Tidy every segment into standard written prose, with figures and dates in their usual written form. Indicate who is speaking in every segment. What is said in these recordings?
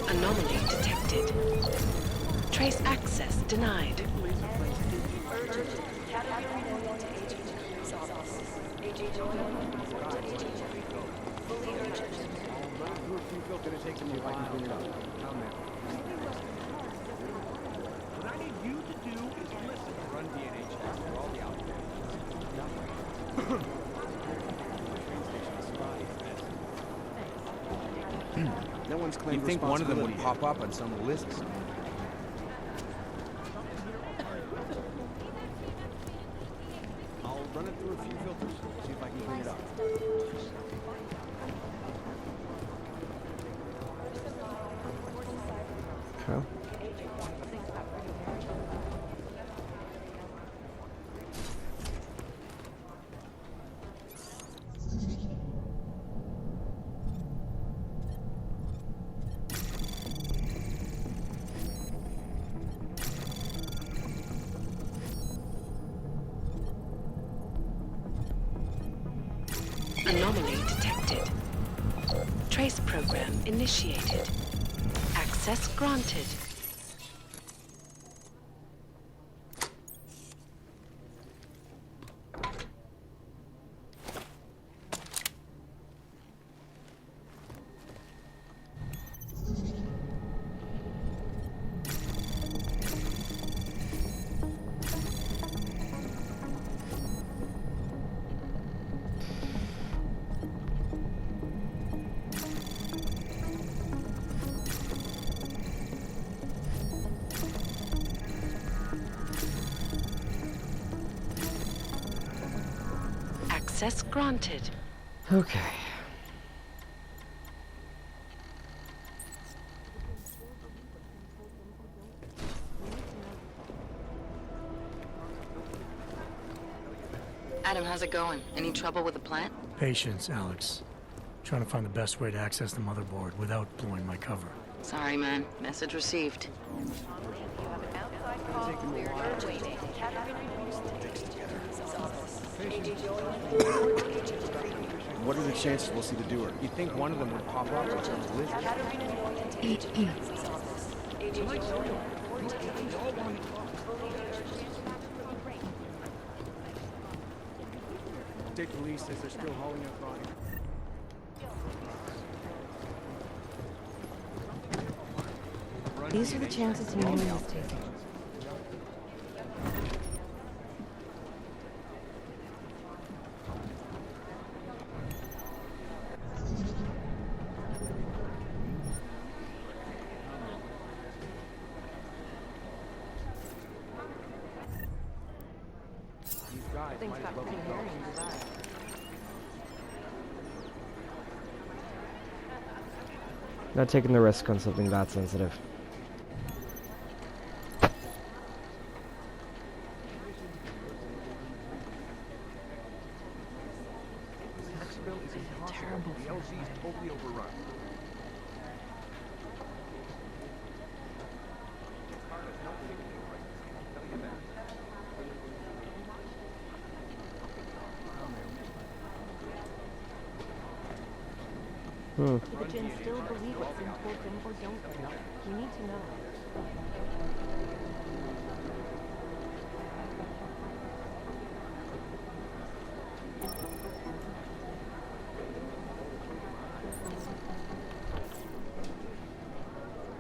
Speaker 1: Anomaly detected. Trace access denied.
Speaker 2: What I need you to do is listen. Run DNA checks for all the outfits.
Speaker 3: No one's claimed
Speaker 2: You'd think one of them would
Speaker 3: responsibility
Speaker 2: pop up on some lists.
Speaker 3: I'll run it through a few filters, see if I can clean it up.
Speaker 4: Okay.
Speaker 1: Anomaly detected. Trace program initiated. Access granted. Access granted.
Speaker 4: Okay.
Speaker 5: Adam, how's it going? Any trouble with the plant?
Speaker 6: Patience, Alex. Trying to find the best way to access the motherboard without blowing my cover.
Speaker 5: Sorry, man. Message received.
Speaker 3: What are the chances we'll see the doer?
Speaker 2: You'd think one of them would pop up on some lists.
Speaker 3: State police says they're still hauling up body.
Speaker 7: These are the chances humanity is taking.
Speaker 3: These guys
Speaker 7: Things
Speaker 3: might as
Speaker 7: got
Speaker 3: well be
Speaker 7: pretty hairy in Dubai.
Speaker 4: Not taking the risk on something that sensitive.
Speaker 2: Terrible. The LZ is totally overrun.
Speaker 7: Do the Jinn still believe what's been told them or don't they? We need to know.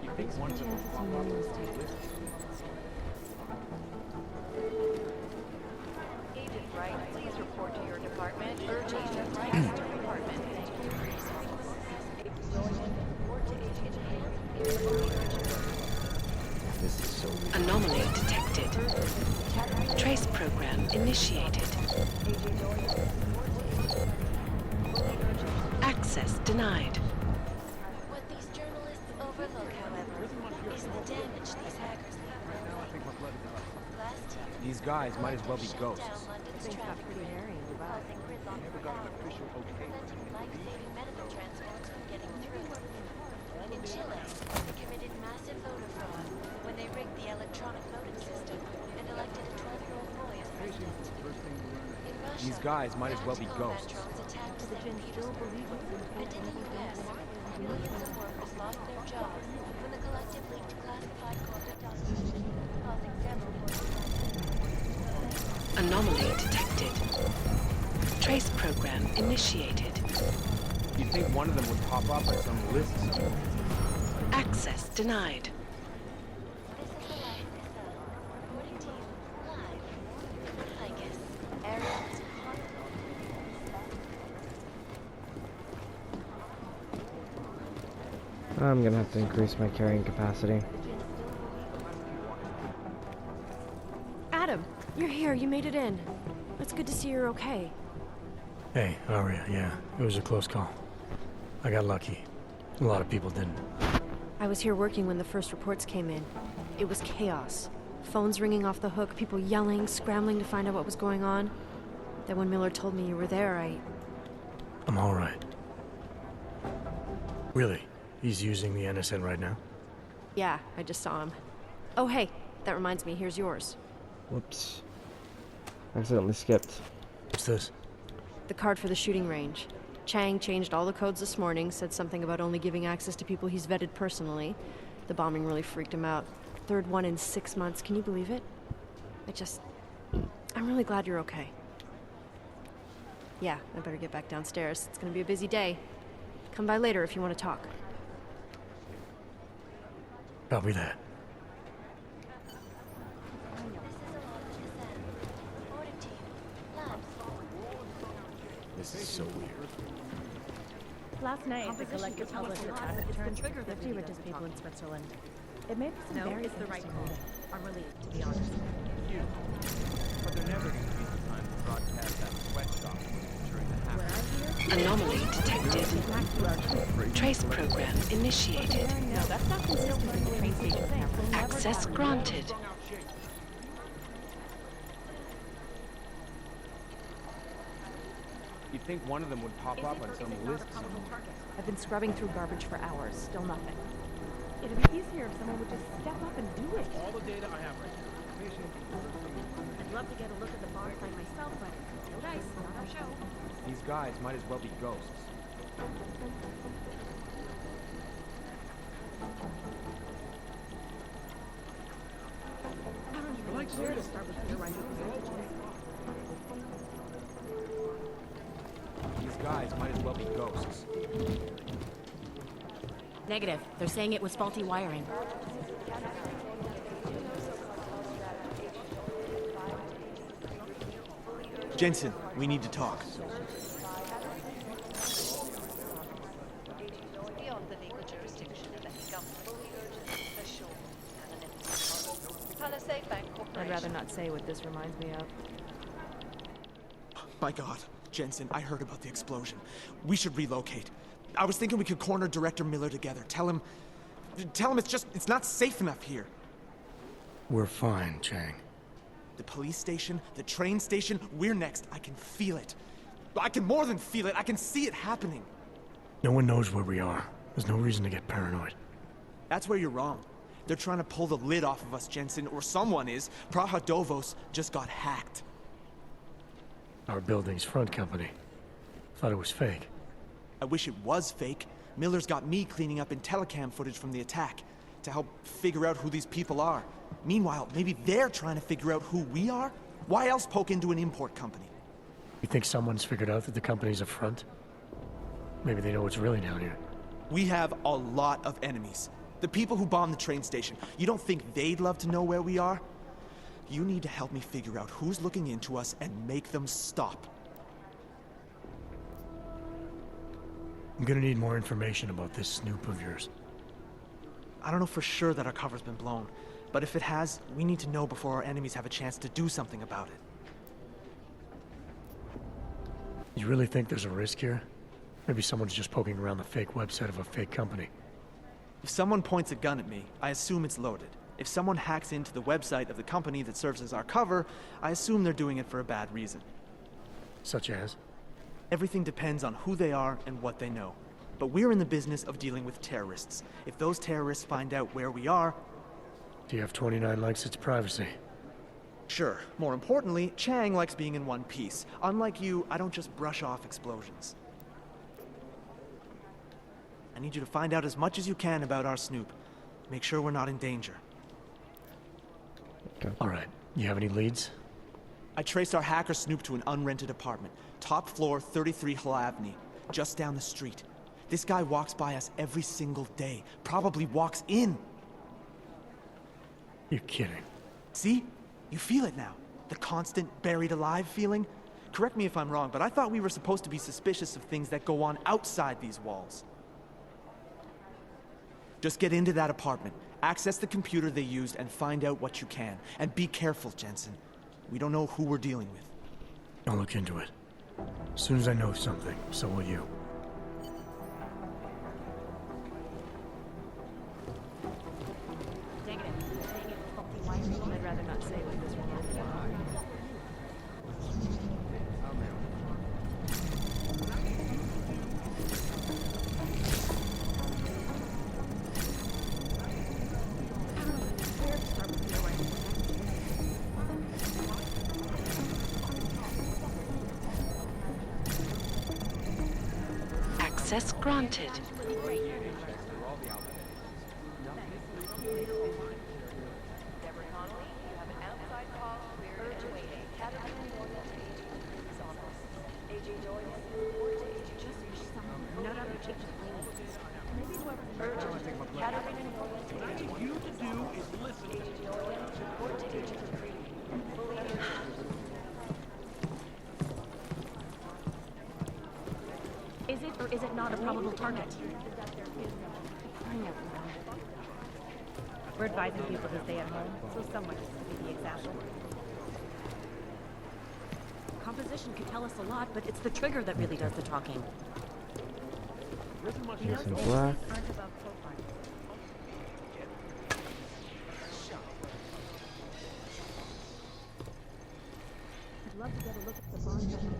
Speaker 2: You think one of them would pop up on some lists?
Speaker 8: Agent Wright, please report to your department. Urge Agent Wright to department.
Speaker 3: This is so weird.
Speaker 1: Anomaly detected. Trace program initiated. Access denied.
Speaker 8: What these journalists overlook, however, is the damage these hackers leave. Last year,
Speaker 3: These guys might as well be
Speaker 8: shut
Speaker 3: ghosts.
Speaker 8: down London's
Speaker 7: Things got
Speaker 8: traffic
Speaker 7: pretty
Speaker 8: lanes,
Speaker 7: hairy in Dubai.
Speaker 8: causing gridlock for hours, preventing life-saving medical transports from getting through. In Chile, they committed massive voter fraud when they rigged the electronic voting system and elected a 12-year-old boy as president. In Russia,
Speaker 3: These guys might as well be
Speaker 8: combat
Speaker 3: ghosts.
Speaker 8: drones attacked
Speaker 7: Do the
Speaker 8: St.
Speaker 7: Jinn still
Speaker 8: Petersburg.
Speaker 7: believe what's been told
Speaker 8: And in
Speaker 7: them
Speaker 8: the
Speaker 7: or don't
Speaker 8: US,
Speaker 1: program initiated.
Speaker 3: You'd think one of them would pop up on some list somewhere.
Speaker 1: Access denied.
Speaker 8: This is the live missile. Reporting to you live. I guess Aaron's
Speaker 4: I'm gonna have to increase my carrying capacity.
Speaker 7: Adam, you're here. You made it in. It's good to see you're okay.
Speaker 6: Hey, how are you? Yeah, it was a close call. I got lucky. A lot of people didn't.
Speaker 7: I was here working when the first reports came in. It was chaos. Phones ringing off the hook, people yelling, scrambling to find out what was going on. Then when Miller told me you were there,
Speaker 6: I'm all right. Really? He's using the NSN right now?
Speaker 7: Yeah, I just saw him. Oh, hey, that reminds me, here's yours.
Speaker 4: Whoops. Accidentally skipped.
Speaker 6: What's this?
Speaker 7: The card for the shooting range. Chang changed all the codes this morning, said something about only giving access to people he's vetted personally. The bombing really freaked him out. Third one in 6 months, can you believe it? I'm really glad you're okay. Yeah, I better get back downstairs. It's gonna be a busy day. Come by later if you want to talk.
Speaker 6: Copy that.
Speaker 8: reporting to you live.
Speaker 3: This is so weird.
Speaker 9: Last night, the collective published a tax returns for 50 richest people in Switzerland. It may be some very
Speaker 10: it's the right
Speaker 9: interesting
Speaker 10: call.
Speaker 9: news. I'm relieved, to be honest.
Speaker 2: You. But they're never going to be the time to broadcast that sweatshop during the half.
Speaker 1: Anomaly detected. Trace program initiated.
Speaker 9: No, that's not consistent with the train station camera.
Speaker 1: Access granted.
Speaker 3: You'd think one of them would pop up on some list somewhere.
Speaker 9: I've been scrubbing through garbage for hours, still nothing. It'd be easier if someone would just step up and do it.
Speaker 2: All the data I have right now.
Speaker 9: I'd love to get a look at the bomb site myself, but no dice, not our show.
Speaker 3: These guys might as well be ghosts.
Speaker 9: I like where to start with theorizing percentages.
Speaker 3: These guys might as well be ghosts.
Speaker 9: Negative. They're saying it was faulty wiring.
Speaker 10: Jensen, we need to talk.
Speaker 8: Beyond the legal jurisdiction of any government, official, anonymity. Palisade Bank Corporation.
Speaker 7: I'd rather not say what this reminds me of.
Speaker 10: My God, Jensen, I heard about the explosion. We should relocate. I was thinking we could corner Director Miller together. Tell him it's not safe enough here.
Speaker 6: We're fine, Chang.
Speaker 10: The police station, the train station, we're next. I can feel it. I can more than feel it. I can see it happening.
Speaker 6: No one knows where we are. There's no reason to get paranoid.
Speaker 10: That's where you're wrong. They're trying to pull the lid off of us, Jensen, or someone is. Praha Dovos just got hacked.
Speaker 6: Our building's front company. Thought it was fake.
Speaker 10: I wish it was fake. Miller's got me cleaning up telecam footage from the attack to help figure out who these people are. Meanwhile, maybe they're trying to figure out who we are? Why else poke into an import company?
Speaker 6: You think someone's figured out that the company's a front? Maybe they know what's really down here.
Speaker 10: We have a lot of enemies. The people who bombed the train station. You don't think they'd love to know where we are? You need to help me figure out who's looking into us and make them stop.
Speaker 6: I'm gonna need more information about this snoop of yours.
Speaker 10: I don't know for sure that our cover's been blown, but if it has, we need to know before our enemies have a chance to do something about it.
Speaker 6: You really think there's a risk here? Maybe someone's just poking around the fake website of a fake company.
Speaker 10: If someone points a gun at me, I assume it's loaded. If someone hacks into the website of the company that serves as our cover, I assume they're doing it for a bad reason.
Speaker 6: Such as?
Speaker 10: Everything depends on who they are and what they know. But we're in the business of dealing with terrorists. If those terrorists find out where we are...
Speaker 6: TF-29 likes its privacy.
Speaker 10: Sure. More importantly, Chang likes being in one piece. Unlike you, I don't just brush off explosions. I need you to find out as much as you can about our Snoop. Make sure we're not in danger.
Speaker 6: All right. You have any leads?
Speaker 10: I traced our hacker snoop to an unrented apartment. Top floor, 33 Hull Avenue, just down the street. This guy walks by us every single day. Probably walks in.
Speaker 6: You're kidding.
Speaker 10: See? You feel it now. The constant buried alive feeling. Correct me if I'm wrong, but I thought we were supposed to be suspicious of things that go on outside these walls. Just get into that apartment, access the computer they used, and find out what you can. And be careful, Jensen. We don't know who we're dealing with.
Speaker 6: I'll look into it. As soon as I know something, so will you.
Speaker 9: Dang it. I'd rather not say what this one is.
Speaker 1: Access granted.
Speaker 9: Is it or is it not a probable target? We're advising people to stay at home, so someone has to be the example. Composition could tell us a lot, but it's the trigger that really does the talking.
Speaker 4: Here's some black.
Speaker 9: I'd love to get a look at the bond itself.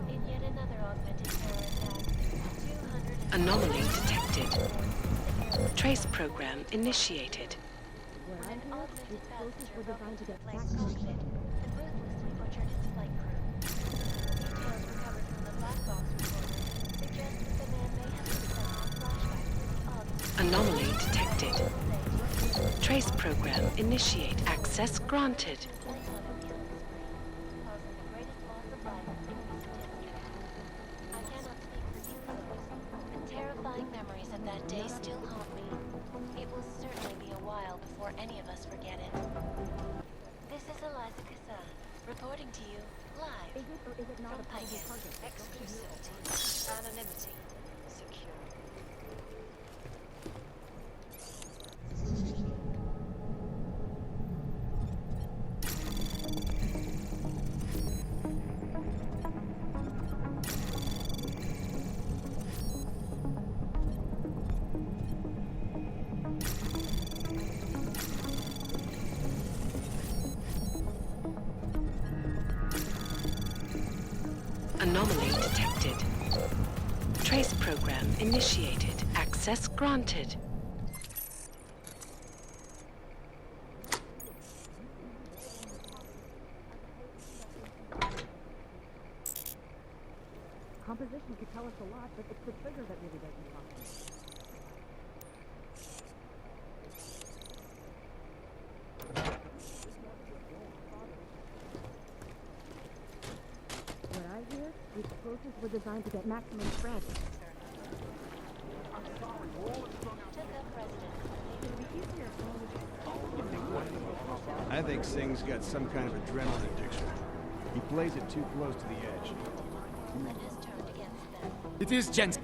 Speaker 8: In yet another augmented terror attack, 200
Speaker 1: Anomaly detected. Trace program initiated.
Speaker 8: an augmented passenger broke into the plane's cockpit and ruthlessly butchered its flight crew. Details recovered from the black box recorder suggest that the man may have been sent on flashbacks of
Speaker 1: Anomaly detected. Trace program initiate. Access granted.
Speaker 8: causing the greatest loss of life in recent history. I cannot speak for you folks, but terrifying memories of that day still haunt me. It will certainly be a while before any of us forget it. This is Eliza Kassan, reporting to you live from Pike's. Exclusivity, anonymity, secure.
Speaker 1: Anomaly detected. Trace program initiated. Access granted.
Speaker 9: Composition could tell us a lot, but it's the trigger that really does the talking. What I hear, the explosives were designed to get maximum spread.
Speaker 8: Took up residence.
Speaker 3: I think Singh's got some kind of adrenaline addiction. He plays it too close to the edge.
Speaker 8: That has turned against them.
Speaker 10: It is Jensen.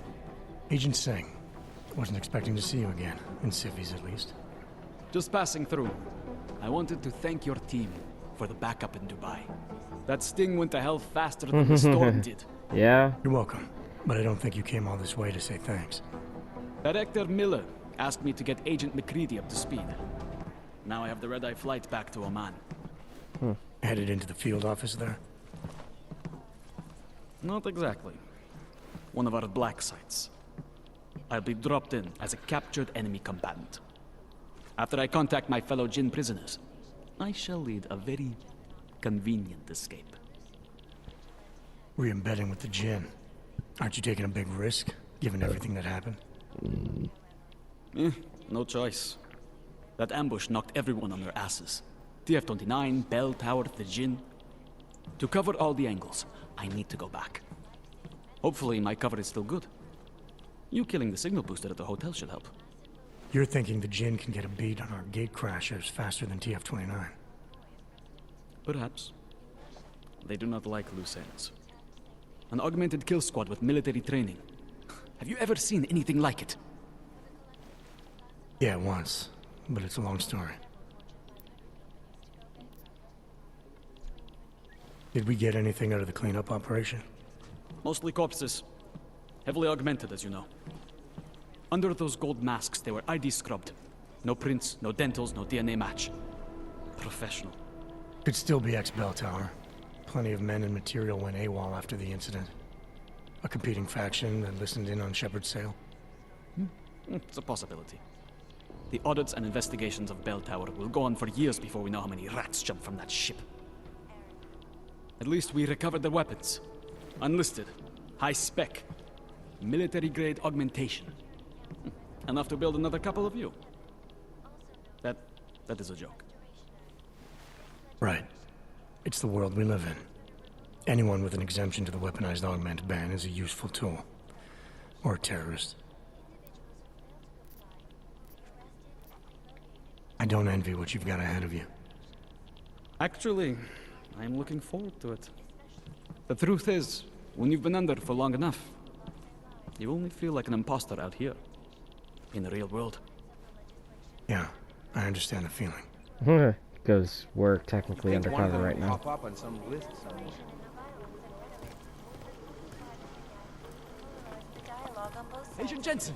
Speaker 6: Agent Singh. Wasn't expecting to see you again. In civvies, at least.
Speaker 11: Just passing through. I wanted to thank your team for the backup in Dubai. That sting went to hell faster than the storm did.
Speaker 4: Yeah.
Speaker 6: You're welcome. But I don't think you came all this way to say thanks.
Speaker 11: Director Miller asked me to get Agent McCready up to speed. Now I have the red-eye flight back to Oman.
Speaker 6: Headed into the field office there?
Speaker 11: Not exactly. One of our black sites. I'll be dropped in as a captured enemy combatant. After I contact my fellow Jinn prisoners, I shall lead a very convenient escape.
Speaker 6: Re-embedding with the Jinn. Aren't you taking a big risk, given everything that happened?
Speaker 11: No choice. That ambush knocked everyone on their asses. TF-29, Bell Tower, the Jinn. To cover all the angles, I need to go back. Hopefully my cover is still good. You killing the signal booster at the hotel should help.
Speaker 6: You're thinking the Jinn can get a beat on our gate crashers faster than TF-29.
Speaker 11: Perhaps. They do not like loose ends. An augmented kill squad with military training. Have you ever seen anything like it?
Speaker 6: Yeah, once. But it's a long story. Did we get anything out of the cleanup operation?
Speaker 11: Mostly corpses. Heavily augmented, as you know. Under those gold masks, they were ID scrubbed. No prints, no dentals, no DNA match. Professional.
Speaker 6: Could still be ex-Bell Tower. Plenty of men and material went AWOL after the incident. A competing faction that listened in on Shepard's sale.
Speaker 11: It's a possibility. The audits and investigations of Bell Tower will go on for years before we know how many rats jumped from that ship. At least we recovered their weapons. Unlisted. High spec. Military-grade augmentation. Enough to build another couple of you. That is a joke.
Speaker 6: Right. It's the world we live in. Anyone with an exemption to the weaponized augment ban is a useful tool. Or a terrorist. I don't envy what you've got ahead of you.
Speaker 11: Actually, I'm looking forward to it. The truth is, when you've been under for long enough, you only feel like an imposter out here. In the real world.
Speaker 6: Yeah, I understand the feeling.
Speaker 4: Because we're technically undercover right now.
Speaker 3: Pop up on some list somewhere.
Speaker 10: Agent Jensen!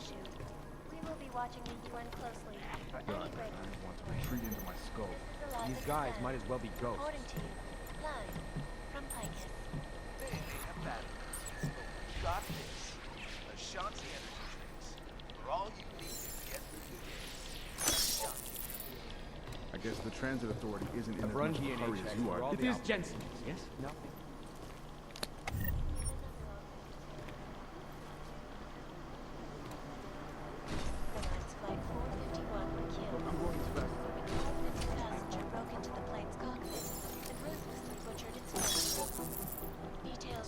Speaker 8: We will be watching the UN closely for any
Speaker 3: God,
Speaker 8: break.
Speaker 3: I want to retreat into my skull. These guys might as well be ghosts.
Speaker 8: According to you, live from Picus.
Speaker 12: Got this. Ashanti energy drinks. For all you need to get through the day.
Speaker 3: I guess the transit authority isn't in as
Speaker 10: run
Speaker 3: much of a
Speaker 10: G&H
Speaker 3: hurry as
Speaker 10: checks
Speaker 3: you
Speaker 10: for
Speaker 3: are.
Speaker 10: all
Speaker 3: It
Speaker 10: the
Speaker 3: is
Speaker 10: outfits.
Speaker 3: Jensen, yes?
Speaker 10: No.
Speaker 8: The last flight 451 were killed. This passenger broke into the plane's cockpit and ruthlessly butchered its crew. Details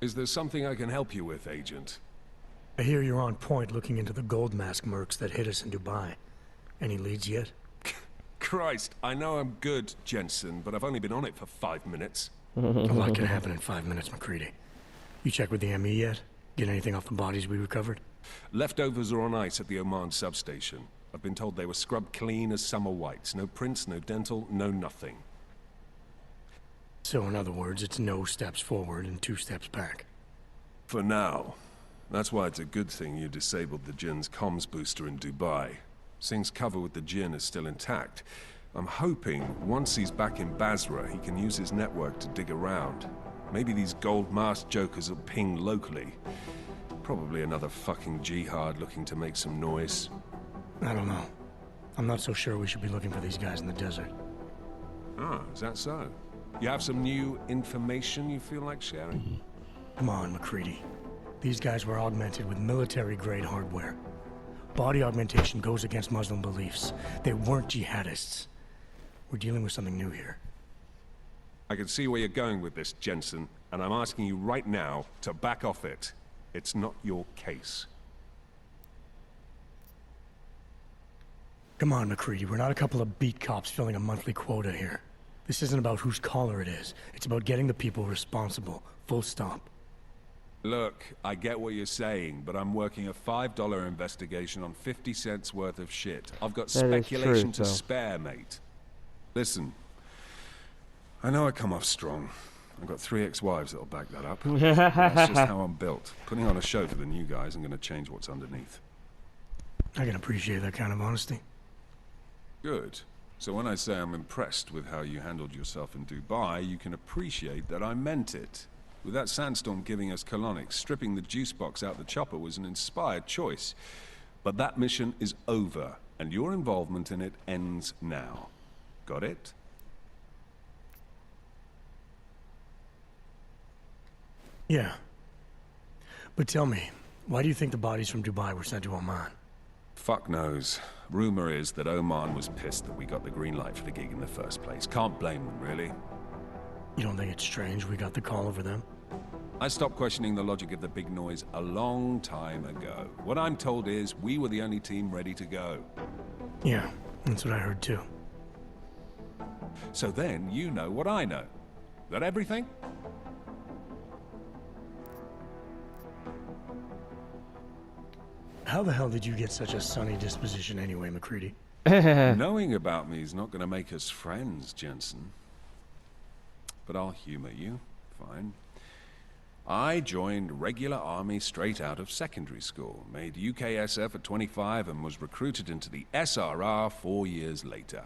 Speaker 13: Is there something I can help you with, Agent?
Speaker 6: I hear you're on point looking into the gold mask mercs that hit us in Dubai. Any leads yet?
Speaker 13: Christ, I know I'm good, Jensen, but I've only been on it for 5 minutes.
Speaker 6: A lot can happen in 5 minutes, McCready. You check with the ME yet? Get anything off the bodies we recovered?
Speaker 13: Leftovers are on ice at the Oman substation. I've been told they were scrubbed clean as summer whites. No prints, no dental, no nothing.
Speaker 6: So in other words, it's no steps forward and 2 steps back.
Speaker 13: For now. That's why it's a good thing you disabled the Jinn's comms booster in Dubai. Singh's cover with the Jinn is still intact. I'm hoping once he's back in Basra, he can use his network to dig around. Maybe these gold masked jokers will ping locally. Probably another fucking jihad looking to make some noise.
Speaker 6: I don't know. I'm not so sure we should be looking for these guys in the desert.
Speaker 13: Ah, is that so? You have some new information you feel like sharing?
Speaker 6: Come on, McCready. These guys were augmented with military-grade hardware. Body augmentation goes against Muslim beliefs. They weren't jihadists. We're dealing with something new here.
Speaker 13: I can see where you're going with this, Jensen, and I'm asking you right now to back off it. It's not your case.
Speaker 6: Come on, McCready. We're not a couple of beat cops filling a monthly quota here. This isn't about whose collar it is. It's about getting the people responsible. Full stop.
Speaker 13: Look, I get what you're saying, but I'm working a $5 investigation on 50 cents worth of shit. I've got
Speaker 4: That is
Speaker 13: speculation
Speaker 4: true,
Speaker 13: to
Speaker 4: though.
Speaker 13: spare, mate. Listen, I know I come off strong. I've got 3 ex-wives that'll back that up. But that's just how I'm built. Putting on a show for the new guys, I'm going to change what's underneath.
Speaker 6: I can appreciate that kind of honesty.
Speaker 13: Good. So when I say I'm impressed with how you handled yourself in Dubai, you can appreciate that I meant it. With that sandstorm giving us colonics, stripping the juice box out the chopper was an inspired choice. But that mission is over, and your involvement in it ends now. Got it?
Speaker 6: Yeah. But tell me, why do you think the bodies from Dubai were sent to Oman?
Speaker 13: Fuck knows. Rumor is that Oman was pissed that we got the green light for the gig in the first place. Can't blame them, really.
Speaker 6: You don't think it's strange we got the call over them?
Speaker 13: I stopped questioning the logic of the big noise a long time ago. What I'm told is we were the only team ready to go.
Speaker 6: Yeah, that's what I heard too.
Speaker 13: So then you know what I know. That everything?
Speaker 6: How the hell did you get such a sunny disposition anyway, McCready?
Speaker 13: Knowing about me is not going to make us friends, Jensen. But I'll humor you. Fine. I joined regular army straight out of secondary school, made UKSF at 25 and was recruited into the SRR 4 years later.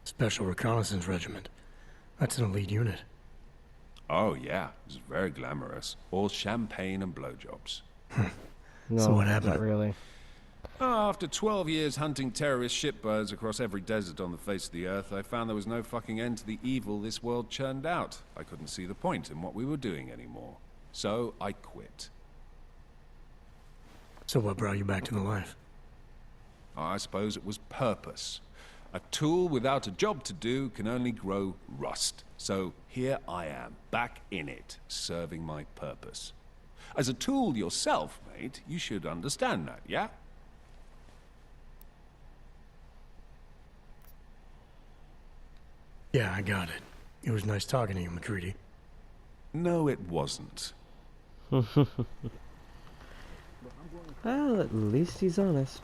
Speaker 6: Special Reconnaissance Regiment. That's an elite unit.
Speaker 13: Oh yeah, it was very glamorous. All champagne and blowjobs.
Speaker 4: No,
Speaker 6: So what happened?
Speaker 4: not really.
Speaker 13: After 12 years hunting terrorist shitbirds across every desert on the face of the earth, I found there was no fucking end to the evil this world churned out. I couldn't see the point in what we were doing anymore. So I quit.
Speaker 6: So what brought you back to the life?
Speaker 13: I suppose it was purpose. A tool without a job to do can only grow rust. So here I am, back in it, serving my purpose. As a tool yourself, mate, you should understand that, yeah?
Speaker 6: Yeah, I got it. It was nice talking to you, McCready.
Speaker 13: No, it wasn't.
Speaker 4: Well, at least he's honest.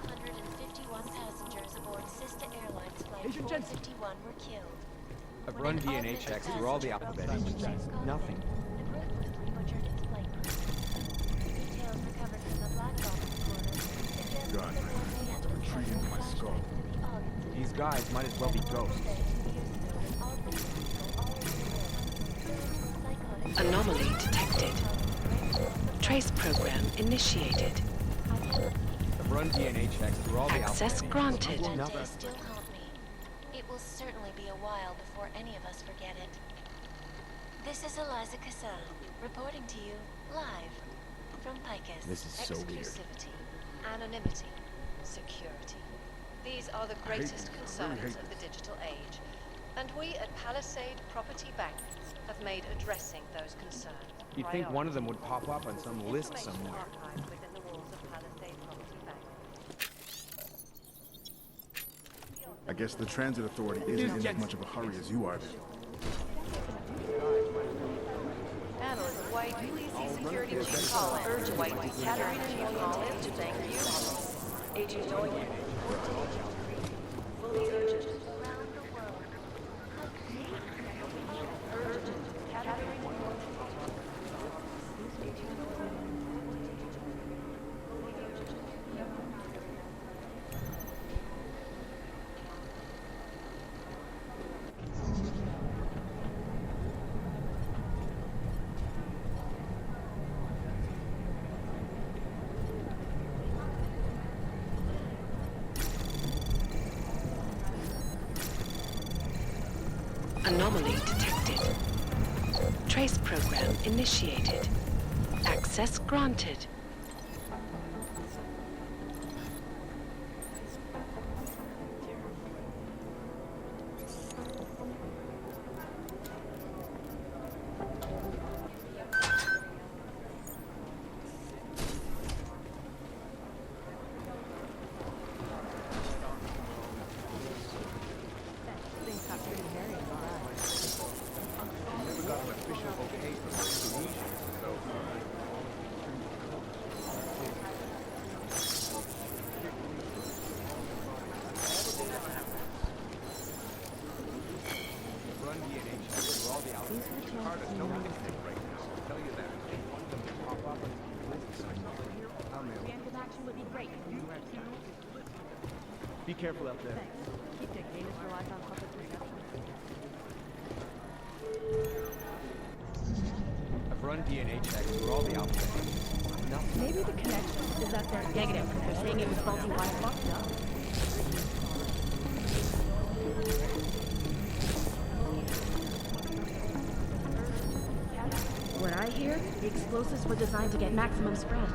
Speaker 8: 251 passengers aboard sister airlines flight 451 were killed.
Speaker 2: I've run DNA checks through all the alphabet agents. Nothing.
Speaker 8: The group was rebutchered its flight crew. Details recovered from the black box recorder suggest
Speaker 3: God,
Speaker 8: that the
Speaker 3: man, they're treating my skull.
Speaker 2: These guys might as well be ghosts.
Speaker 1: Anomaly detected. Trace program initiated.
Speaker 2: I've run DNA checks through all the
Speaker 1: Access
Speaker 2: alphabet
Speaker 1: granted.
Speaker 2: agents.
Speaker 8: That day still haunt me. It will certainly be a while before any of us forget it. This is Eliza Cassan, reporting to you live from Picus.
Speaker 3: This is so weird.
Speaker 14: Exclusivity, anonymity, security. These are the greatest concerns of the digital age. And we at Palisade Property Bank have made addressing those concerns a
Speaker 2: You'd think one of them would
Speaker 14: priority.
Speaker 2: pop up on some list
Speaker 14: Information
Speaker 2: somewhere.
Speaker 14: archived within the walls of Palisade Property Bank.
Speaker 3: I guess the transit authority isn't in as much of a hurry as you are then.
Speaker 14: Analyst White, please see Security Chief Collins. Urge White to Catherine Chief Collins to thank you. Agent Doyle. Fully urgent.
Speaker 8: Around the world.
Speaker 14: Urgent. Catherine.
Speaker 1: Anomaly detected. Trace program initiated. Access granted.
Speaker 3: Never got an official careful out there.
Speaker 9: Keep dictating relies on public perception.
Speaker 2: I've run DNA checks through all the outfits. Nothing.
Speaker 9: Maybe the connection is that they're negative because they're saying it was faulty by fucked up. What I hear, the explosives were designed to get maximum spread.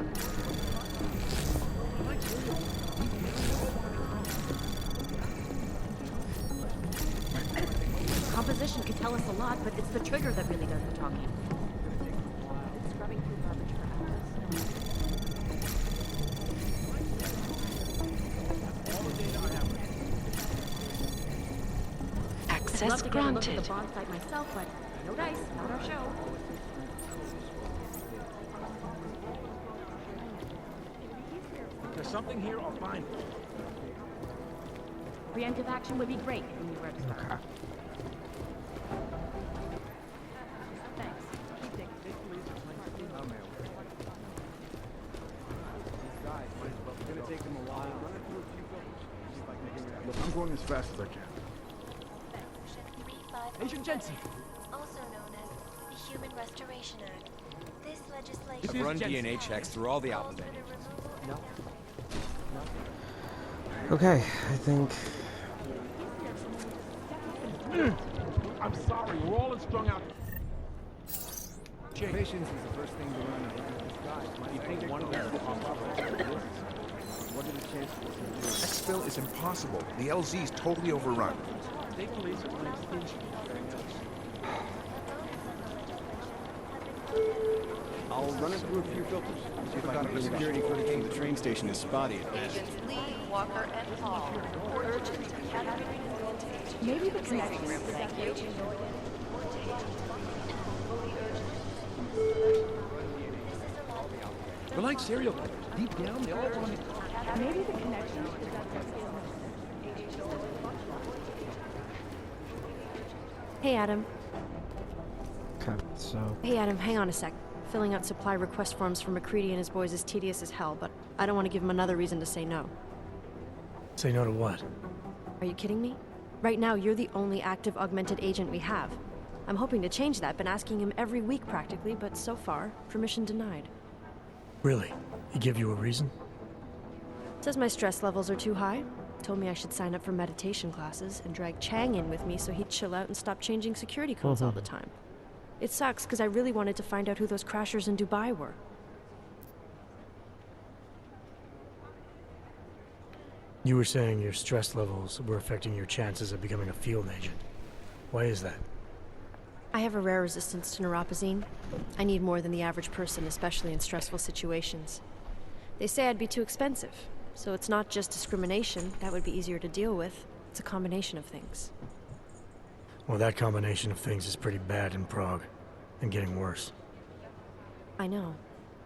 Speaker 9: Composition could tell us a lot, but it's the trigger that really does the talking. It's scrubbing through garbage for hours.
Speaker 1: Access
Speaker 9: I'd love to get a look at
Speaker 1: granted.
Speaker 9: the bomb site myself, but no dice, not our show.
Speaker 6: There's something here, I'll find it.
Speaker 9: Preemptive action would be great if we knew where to start. Thanks. Keep digging.
Speaker 3: It's gonna take them a while. Look, I'm going as fast as I can.
Speaker 8: Agent Jensen, also known as the Human Restoration Act. This legislation
Speaker 2: I've run DNA checks through all the outfits.
Speaker 4: Okay, I think.
Speaker 6: I'm sorry, we're all strung out.
Speaker 3: Patience is the first thing to learn about this guy.
Speaker 2: You think one of them will pop up?
Speaker 3: What are the chances?
Speaker 12: Exfil is impossible. The LZ is totally overrun.
Speaker 6: State police are on extinction.
Speaker 3: I'll run it through a few filters. See if I can get security footage from the train station is spotty at best.
Speaker 14: Agents Lee, Walker, and Hall. Urgent gathering into
Speaker 9: Maybe the connection is
Speaker 14: Thank you.
Speaker 6: They're like serial killers. Deep down, they all want to...
Speaker 9: Maybe the connection is that they're
Speaker 7: Hey, Adam.
Speaker 4: Okay, so.
Speaker 7: Hey, Adam, hang on a sec. Filling out supply request forms for McCready and his boys is tedious as hell, but I don't want to give him another reason to say no.
Speaker 6: Say no to what?
Speaker 7: Are you kidding me? Right now, you're the only active augmented agent we have. I'm hoping to change that, been asking him every week practically, but so far, permission denied.
Speaker 6: Really? He give you a reason?
Speaker 7: Says my stress levels are too high. Told me I should sign up for meditation classes and drag Chang in with me so he'd chill out and stop changing security codes all the time. It sucks because I really wanted to find out who those crashers in Dubai were.
Speaker 6: You were saying your stress levels were affecting your chances of becoming a field agent. Why is that?
Speaker 7: I have a rare resistance to neuropazine. I need more than the average person, especially in stressful situations. They say I'd be too expensive, so it's not just discrimination. That would be easier to deal with. It's a combination of things.
Speaker 6: Well, that combination of things is pretty bad in Prague, and getting worse.
Speaker 7: I know,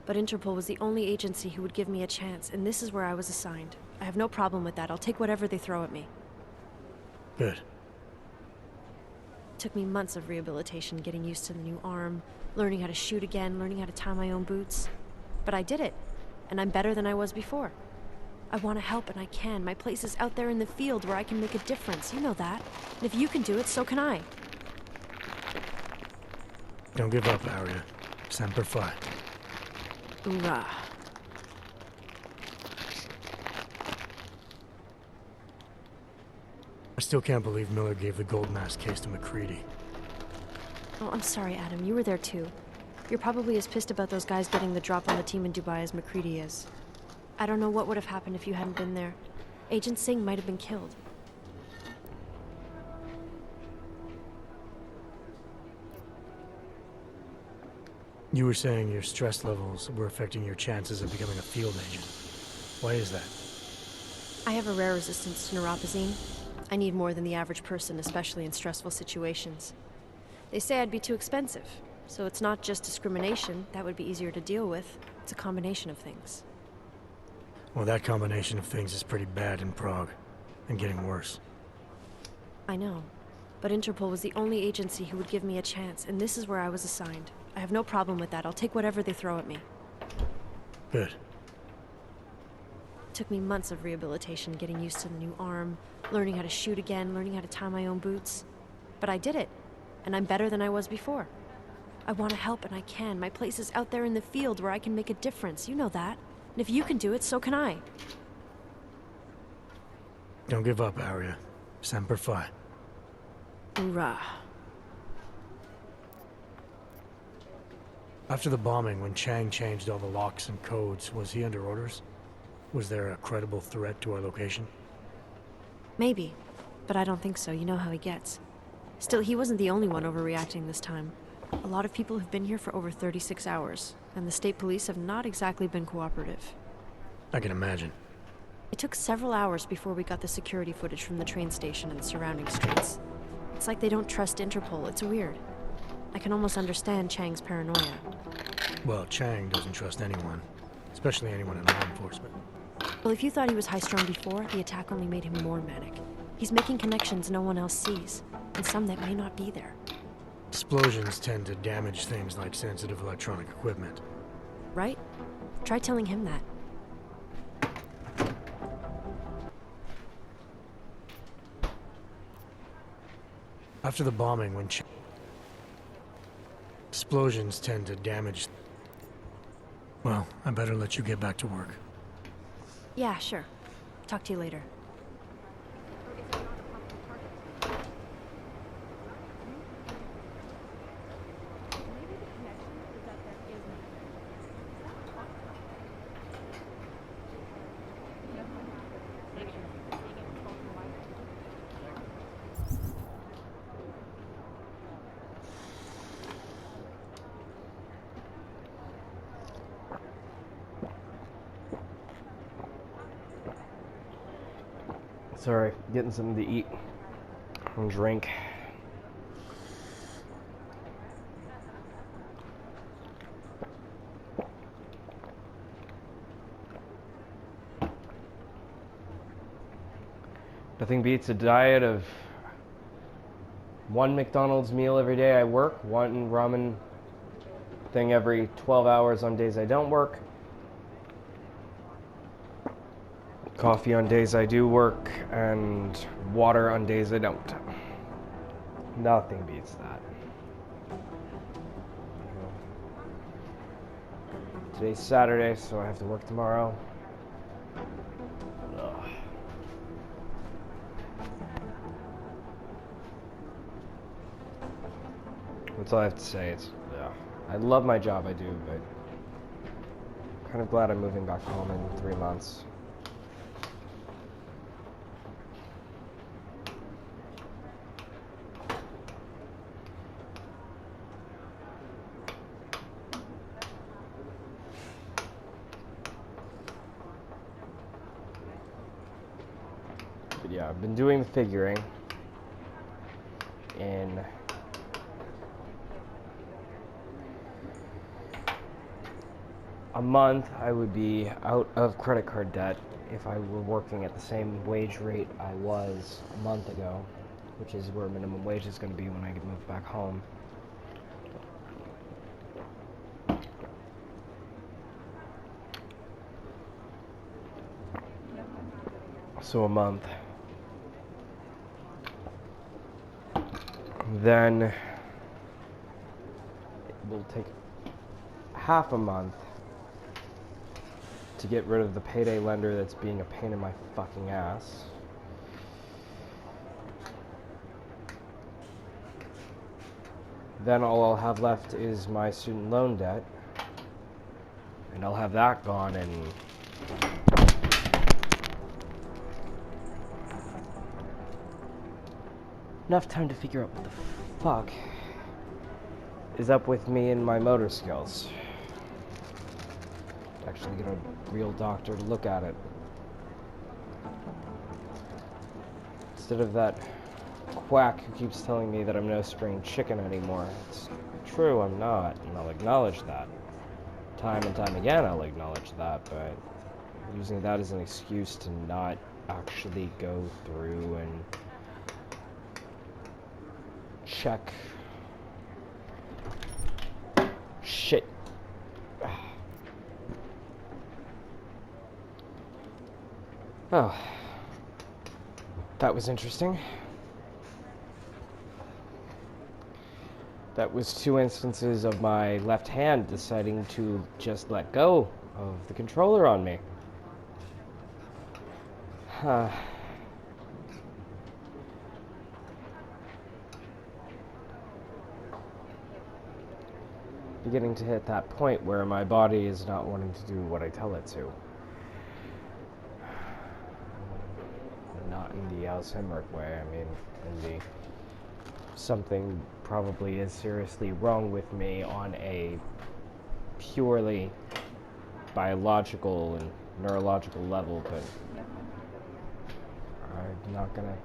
Speaker 7: but Interpol was the only agency who would give me a chance, and this is where I was assigned. I have no problem with that. I'll take whatever they throw at me.
Speaker 6: Good.
Speaker 7: It took me months of rehabilitation, getting used to the new arm, learning how to shoot again, learning how to tie my own boots. But I did it, and I'm better than I was before. I want to help, and I can. My place is out there in the field where I can make a difference. You know that. And if you can do it, so can I.
Speaker 6: Don't give up, Aria. Semper Fi.
Speaker 7: Hoorah.
Speaker 6: I still can't believe Miller gave the gold mask case to McCready.
Speaker 7: Oh, I'm sorry, Adam. You were there too. You're probably as pissed about those guys getting the drop on the team in Dubai as McCready is. I don't know what would have happened if you hadn't been there. Agent Singh might have been killed.
Speaker 6: You were saying your stress levels were affecting your chances of becoming a field agent. Why is that?
Speaker 7: I have a rare resistance to neuropazine. I need more than the average person, especially in stressful situations. They say I'd be too expensive, so it's not just discrimination. That would be easier to deal with. It's a combination of things.
Speaker 6: Well, that combination of things is pretty bad in Prague, and getting worse.
Speaker 7: I know, but Interpol was the only agency who would give me a chance, and this is where I was assigned. I have no problem with that. I'll take whatever they throw at me.
Speaker 6: Good.
Speaker 7: Took me months of rehabilitation getting used to the new arm, learning how to shoot again, learning how to tie my own boots. But I did it, and I'm better than I was before. I want to help and I can. My place is out there in the field where I can make a difference. You know that. And if you can do it, so can I.
Speaker 6: Don't give up, Arya. Semper Fi.
Speaker 7: Hoorah.
Speaker 6: After the bombing, when Chang changed all the locks and codes, was he under orders? Was there a credible threat to our location?
Speaker 7: Maybe, but I don't think so. You know how he gets. Still, he wasn't the only one overreacting this time. A lot of people have been here for over 36 hours, and the state police have not exactly been cooperative.
Speaker 6: I can imagine.
Speaker 7: It took several hours before we got the security footage from the train station and the surrounding streets. It's like they don't trust Interpol. It's weird. I can almost understand Chang's paranoia.
Speaker 6: Well, Chang doesn't trust anyone, especially anyone in law enforcement.
Speaker 7: Well, if you thought he was high-strung before, the attack only made him more manic. He's making connections no one else sees, and some that may not be there.
Speaker 6: Explosions tend to damage things like sensitive electronic equipment.
Speaker 7: Right? Try telling him that.
Speaker 6: After the bombing, when explosions tend to damage... Well, I better let you get back to work.
Speaker 7: Yeah, sure. Talk to you later.
Speaker 4: Sorry, getting something to eat and drink. Nothing beats a diet of one McDonald's meal every day I work, one ramen thing every 12 hours on days I don't work, coffee on days I do work, and water on days I don't. Nothing beats that. Today's Saturday, so I have to work tomorrow. Ugh. That's all I have to say. I love my job, I do, but I'm kind of glad I'm moving back home in 3 months. But yeah, I've been doing the figuring. In a month, I would be out of credit card debt if I were working at the same wage rate I was a month ago, which is where minimum wage is going to be when I get moved back home. So a month. Then it will take half a month to get rid of the payday lender that's being a pain in my fucking ass. Then all I'll have left is my student loan debt, and I'll have that gone in enough time to figure out what the fuck is up with me and my motor skills. Actually get a real doctor to look at it. Instead of that quack who keeps telling me that I'm no spring chicken anymore. It's true, I'm not, and I'll acknowledge that. Time and time again I'll acknowledge that, but using that as an excuse to not actually go through and check shit. Oh. That was interesting. That was 2 instances of my left hand deciding to just let go of the controller on me. Huh. Beginning to hit that point where my body is not wanting to do what I tell it to. Not in the Alzheimer way, I mean, in the something probably is seriously wrong with me on a purely biological and neurological level, but I'm not gonna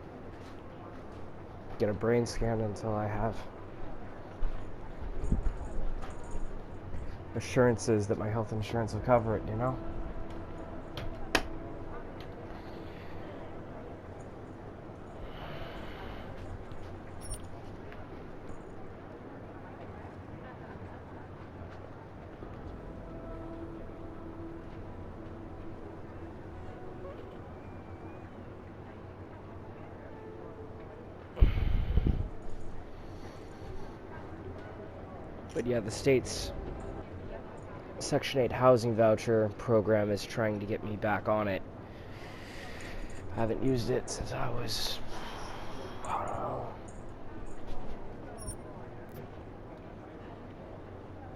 Speaker 4: get a brain scan until I have assurances that my health insurance will cover it, you know? But yeah, the state's Section 8 housing voucher program is trying to get me back on it. I haven't used it since I was, I don't know,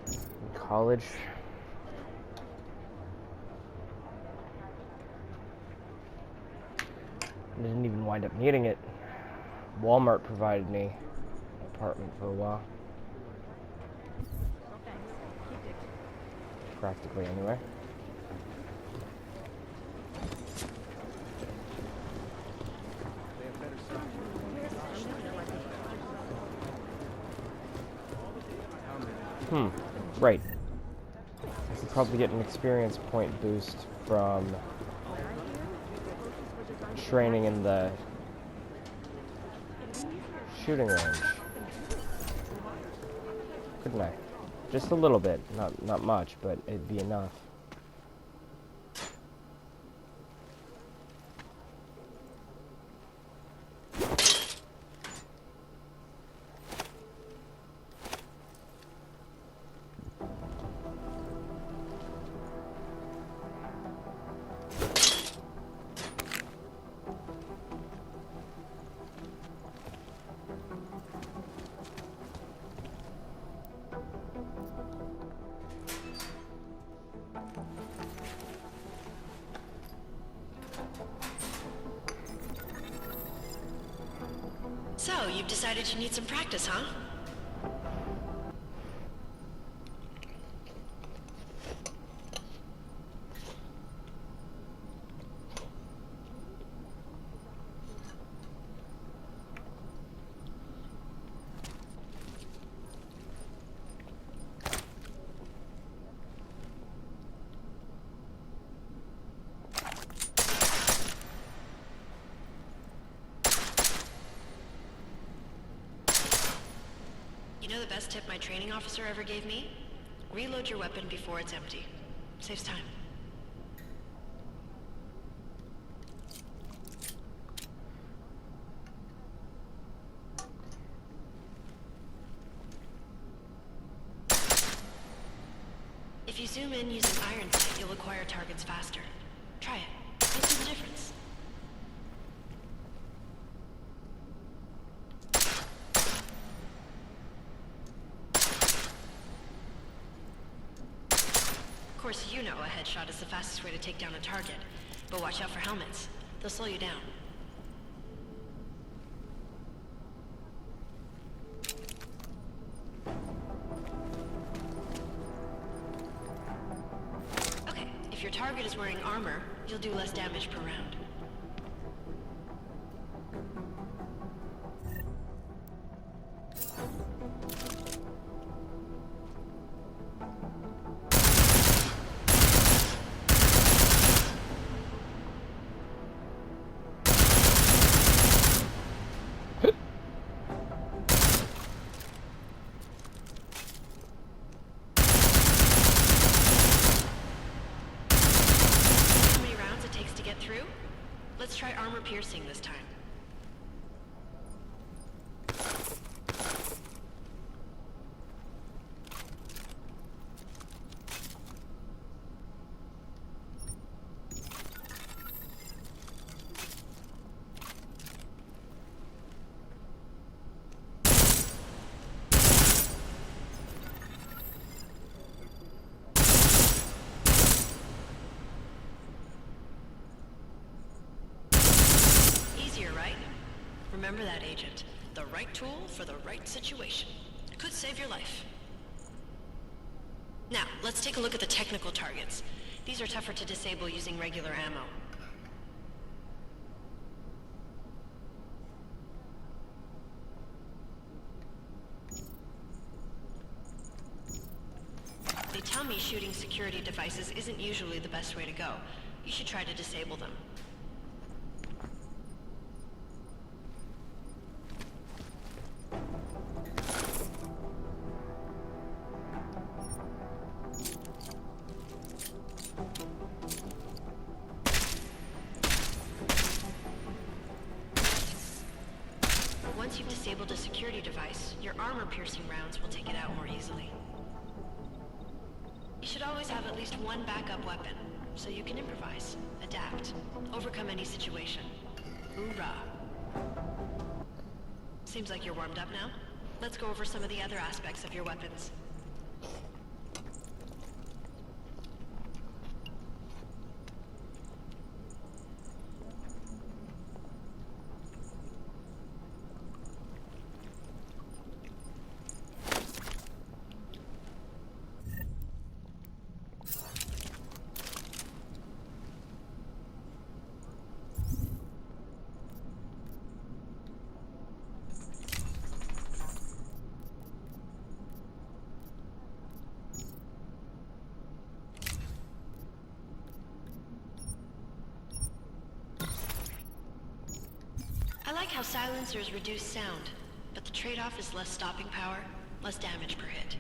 Speaker 4: in college. I didn't even wind up needing it. Walmart provided me an apartment for a while. Practically, anyway. Right. I could probably get an experience point boost from training in the shooting range. Couldn't I? Just a little bit, not much, but it'd be enough.
Speaker 15: So, you've decided you need some practice, huh? You know the best tip my training officer ever gave me? Reload your weapon before it's empty. Saves time. If you zoom in using iron sight, you'll acquire targets faster. Try it. You'll see the difference. Of course, you know a headshot is the fastest way to take down a target, but watch out for helmets. They'll slow you down. Okay, if your target is wearing armor, you'll do less damage per round. Through? missing this time. Remember that, Agent. The right tool for the right situation. Could save your life. Now, let's take a look at the technical targets. These are tougher to disable using regular ammo. They tell me shooting security devices isn't usually the best way to go. You should try to disable them. Once you've disabled a security device, your armor-piercing rounds will take it out more easily. You should always have at least one backup weapon, so you can improvise, adapt, overcome any situation. Hoorah! Seems like you're warmed up now. Let's go over some of the other aspects of your weapons. I like how silencers reduce sound, but the trade-off is less stopping power, less damage per hit.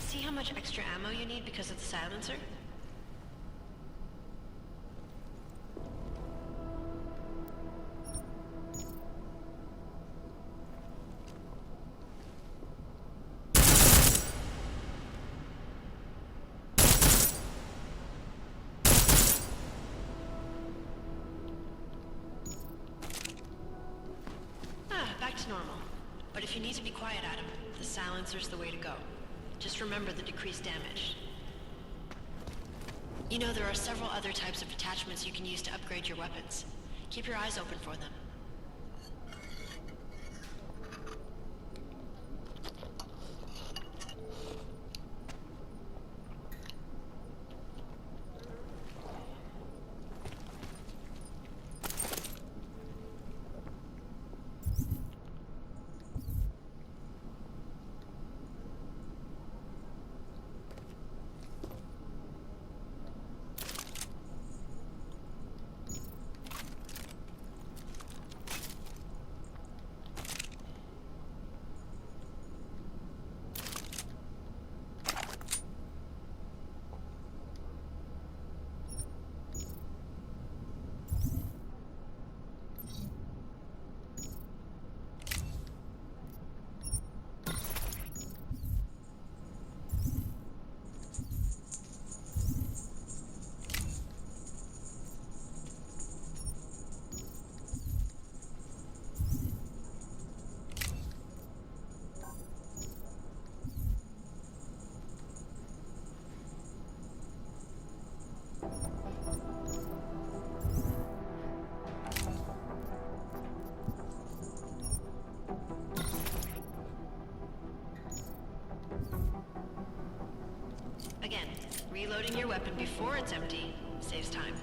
Speaker 15: See how much extra ammo you need because of the silencer? Back to normal. But if you need to be quiet, Adam, the silencer's the way to go. Just remember the decreased damage. You know, there are several other types of attachments you can use to upgrade your weapons. Keep your eyes open for them. Again, reloading your weapon before it's empty saves time.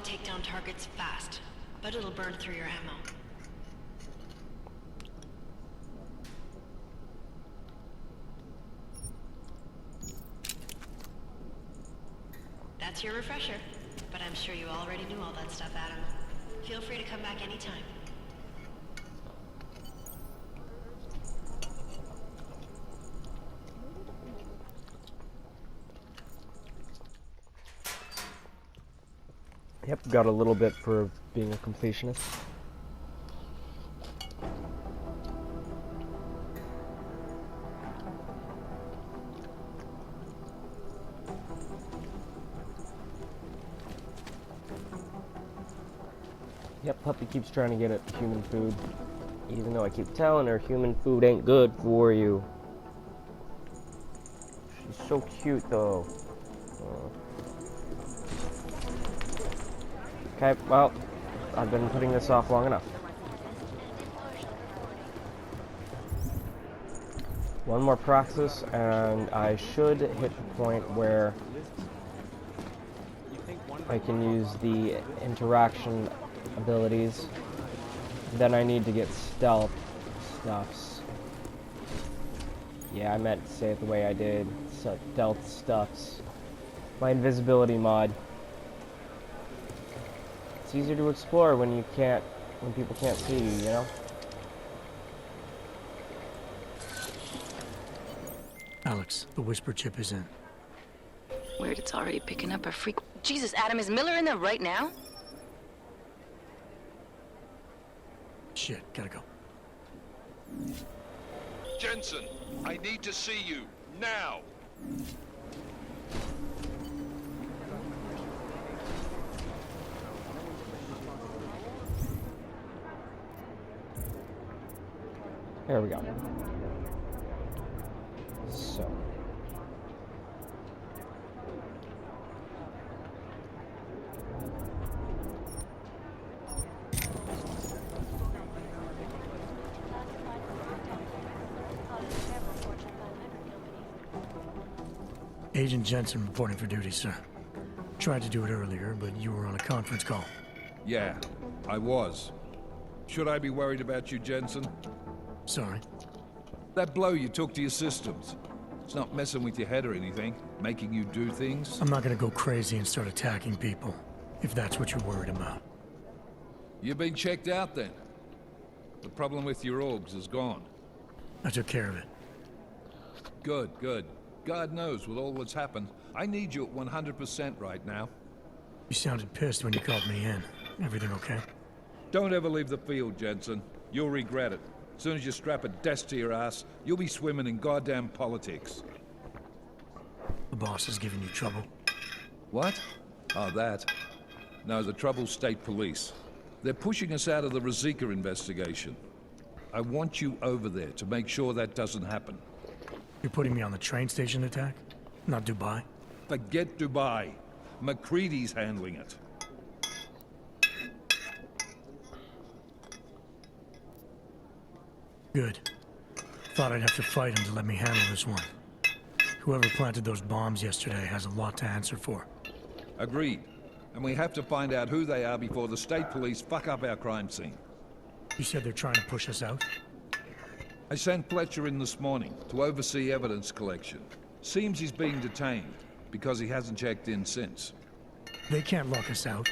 Speaker 15: to take down targets fast, but it'll burn through your ammo. That's your refresher, but I'm sure you already knew all that stuff, Adam. Feel free to come back anytime.
Speaker 4: Yep, got a little bit for being a completionist. Yep, puppy keeps trying to get at human food, even though I keep telling her human food ain't good for you. She's so cute, though. Okay, well, I've been putting this off long enough. One more praxis, and I should hit the point where I can use the interaction abilities. Then I need to get stealth stuffs. Yeah, I meant to say it the way I did. Stealth stuffs. My invisibility mod. It's easier to explore when people can't see you, you know?
Speaker 6: Alex, the whisper chip is in.
Speaker 5: Weird, it's already picking up a freak. Jesus, Adam, is Miller in there right now?
Speaker 6: Shit, gotta go.
Speaker 12: Jensen, I need to see you, now!
Speaker 4: There we go. So.
Speaker 6: Agent Jensen reporting for duty, sir. Tried to do it earlier, but you were on a conference call.
Speaker 16: Yeah, I was. Should I be worried about you, Jensen?
Speaker 6: Sorry.
Speaker 16: That blow you took to your systems. It's not messing with your head or anything, making you do things.
Speaker 6: I'm not gonna go crazy and start attacking people, if that's what you're worried about.
Speaker 16: You've been checked out then. The problem with your orgs is gone.
Speaker 6: I took care of it.
Speaker 16: Good, good. God knows, with all what's happened, I need you at 100% right now.
Speaker 6: You sounded pissed when you called me in. Everything okay?
Speaker 16: Don't ever leave the field, Jensen. You'll regret it. As soon as you strap a desk to your ass, you'll be swimming in goddamn politics.
Speaker 6: The boss is giving you trouble.
Speaker 16: What? Oh, that. No, the trouble's state police. They're pushing us out of the Rosika investigation. I want you over there to make sure that doesn't happen.
Speaker 6: You're putting me on the train station attack? Not Dubai?
Speaker 16: Forget Dubai. McCready's handling it.
Speaker 6: Good. Thought I'd have to fight him to let me handle this one. Whoever planted those bombs yesterday has a lot to answer for.
Speaker 16: Agreed. And we have to find out who they are before the state police fuck up our crime scene.
Speaker 6: You said they're trying to push us out?
Speaker 16: I sent Fletcher in this morning to oversee evidence collection. Seems he's being detained, because he hasn't checked in since.
Speaker 6: They can't lock us out.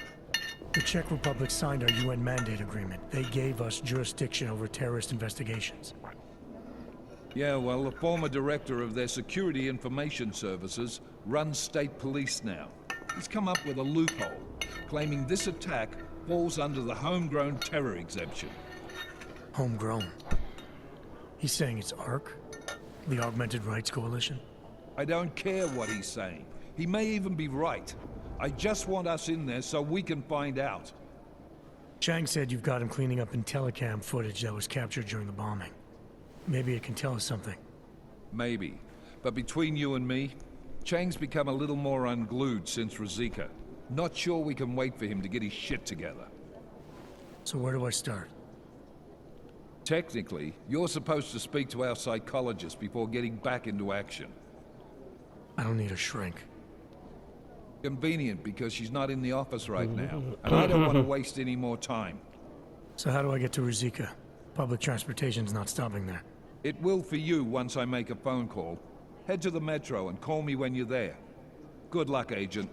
Speaker 6: The Czech Republic signed our UN mandate agreement. They gave us jurisdiction over terrorist investigations.
Speaker 16: Yeah, well, the former director of their security information services runs state police now. He's come up with a loophole, claiming this attack falls under the homegrown terror exemption.
Speaker 6: Homegrown? He's saying it's ARC? The Augmented Rights Coalition?
Speaker 16: I don't care what he's saying. He may even be right. I just want us in there so we can find out.
Speaker 6: Chang said you've got him cleaning up Intellicam footage that was captured during the bombing. Maybe it can tell us something.
Speaker 16: Maybe. But between you and me, Chang's become a little more unglued since Rosika. Not sure we can wait for him to get his shit together.
Speaker 6: So where do I start?
Speaker 16: Technically, you're supposed to speak to our psychologist before getting back into action.
Speaker 6: I don't need a shrink.
Speaker 16: Convenient, because she's not in the office right now, and I don't want to waste any more time.
Speaker 6: So how do I get to Ruzika? Public transportation's not stopping there.
Speaker 16: It will for you once I make a phone call. Head to the metro and call me when you're there. Good luck, Agent.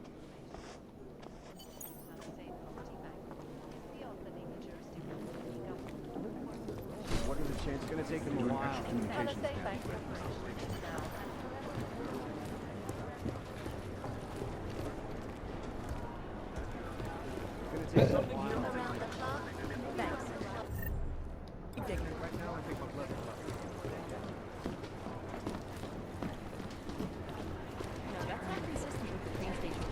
Speaker 3: What are the chances? It's gonna take them a while. It's gonna take them a while. Keep taking it right now and pick up left.
Speaker 9: No, that's not consistent with the train station.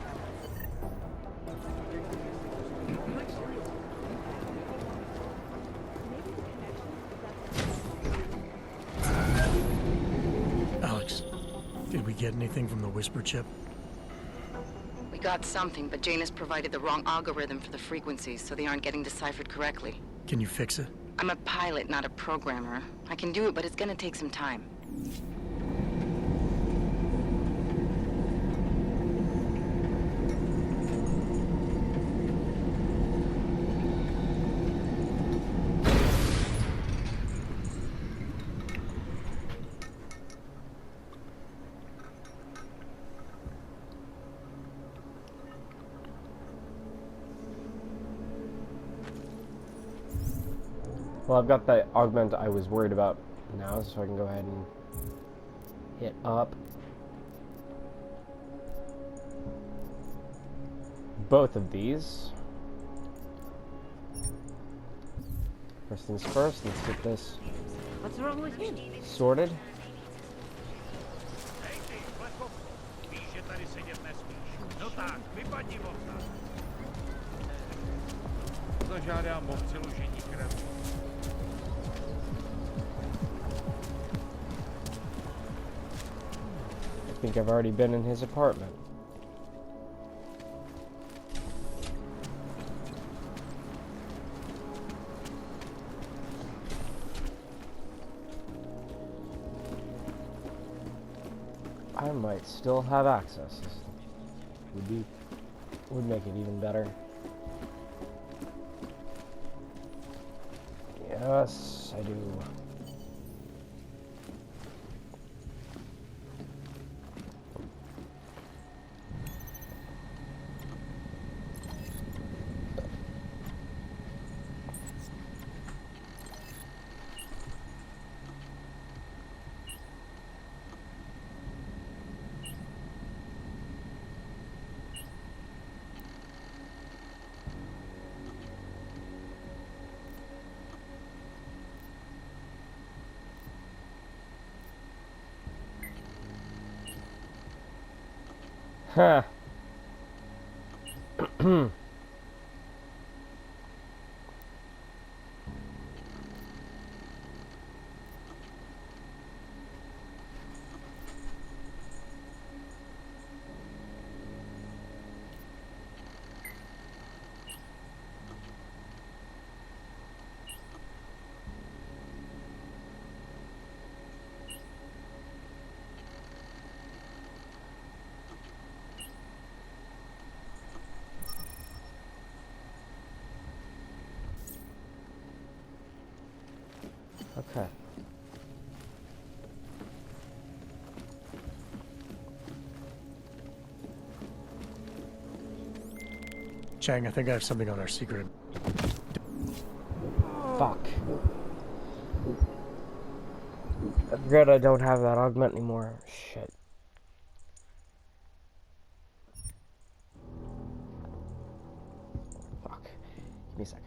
Speaker 6: Alex, did we get anything from the Whisper chip?
Speaker 5: We got something, but Janus provided the wrong algorithm for the frequencies, so they aren't getting deciphered correctly.
Speaker 6: Can you fix it?
Speaker 5: I'm a pilot, not a programmer. I can do it, but it's gonna take some time.
Speaker 4: Well, I've got the augment I was worried about now, so I can go ahead and hit up both of these. First things first, let's get this
Speaker 7: What's wrong with you?
Speaker 4: sorted. I think I've already been in his apartment. I might still have access. Would make it even better. Yes, I do. Huh. Okay.
Speaker 6: Chang, I think I have something on our secret.
Speaker 4: Fuck. I regret I don't have that augment anymore. Shit. Fuck. Give me a second.